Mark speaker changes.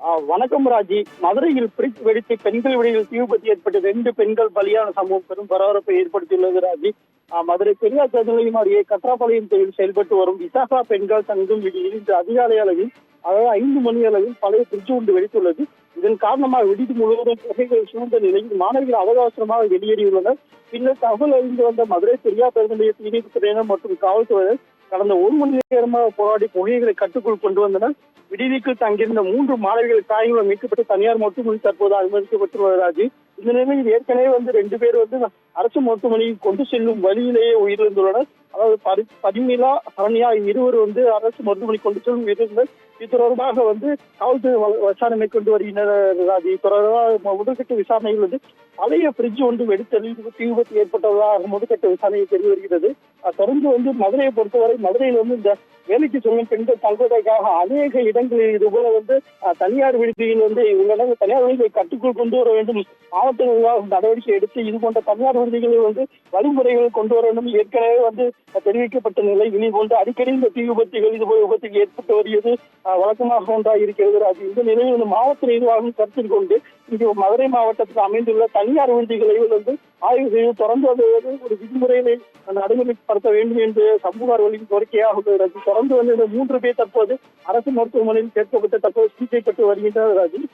Speaker 1: வணக்கம் ராஜி. மதுரையில் பிரிட்ஜ் வெடித்து பெண்கள் விடுதியில் தீ விபத்து ஏற்பட்டு 2 பெண்கள் பலியான சம்பவம் பெரும் பரபரப்பை ஏற்படுத்தியுள்ளது ராஜி. மதுரை பெரியார் நிலையம் அருகே கற்றாப்பாளையம் தெருவில் செயல்பட்டு வரும் விசாகா பெண்கள் தங்கும் விடுதியில் இன்று அதிகாலை அளவில், அதாவது 5 மணி அளவில் பழைய பிரிட்ஜ் ஒன்று வெடித்துள்ளது. இதன் காரணமாக விடுதி முழுவதும் புகைகள் சூழ்ந்த நிலையில் மாணவிகள் அவகாசமாக வெளியேறியுள்ளனர். பின்னர் தகவல் அறிந்து வந்த மதுரை பெரியார் பேருந்து நிலைய தீயணைப்பு துறையினர் மற்றும் காவல்துறையினர் கடந்த 1 மணி நேரமாக போராடி புகைகளை கட்டுக்குள் கொண்டு வந்தனர். விடுதிக்குள் தங்கியிருந்த 3 மாணவிகள் காயங்களும் மீட்கப்பட்டு தனியார் மருத்துவமனையில் தற்போது அனுமதிக்கப்பட்டுள்ளது. இந்த நிலையில் ஏற்கனவே 2 பேர் அரசு மருத்துவமனையில் கொண்டு செல்லும் வழியிலேயே உயிரிழந்துள்ளனர். அதாவது பதிமிலா சரண்யா இருவர் அரசு மருத்துவமனை கொண்டு செல்லும் உயிரிழந்தனர். இது தொடர்பாக காவல்துறை விசாரணை மேற்கொண்டு வருகின்றனர். இது தொடர்பாக முதற்கட்ட விசாரணையில் பழைய பிரிட்ஜ் ஒன்று வெடித்ததில் தீ விபத்து ஏற்பட்டதாக முதற்கட்ட விசாரணை தெரிய வருகிறது. தொடர்ந்து மதுரையை பொறுத்தவரை மதுரையில் இந்த வேலைக்கு செல்லும் பெண்கள் தங்குவதற்காக அநேக இடங்களில் இதுபோல தனியார் விடுதியில் உள்ளன. தனியார் விடுதிகளை கட்டுக்குள் கொண்டு வர வேண்டும். மாவட்ட நிர்வாகம் நடவடிக்கை எடுத்து இது போன்ற தனியார் விடுதிகளில் வழிமுறைகள் கொண்டு வர வேண்டும். ஏற்கனவே தெரிவிக்கப்பட்ட நிலையில் இது அடிக்கடி இந்த தீ விபத்துகள் இதுபோல விபத்துகள் ஏற்பட்டு வருகிறது வழக்கமாக ஒன்றாக இருக்கிறது. அது இந்த நிலையில் மாவட்ட நிர்வாகம் கருத்தில் கொண்டு இங்கு மதுரை மாவட்டத்தில் அமைந்துள்ள தனியார் விடுதிகளை ஆய்வு செய்து தொடர்ந்து ஒரு விதிமுறைகளை நடைமுறைப்படுத்த வேண்டும் என்று சமூக ஆர்வலின் கோரிக்கையாக உள்ளது. தொடர்ந்து 3 பேர் தற்போது அரசு மருத்துவமனையில் சேர்க்கப்பட்டு தற்போது சிகிச்சை பெற்று வருகின்றனர்.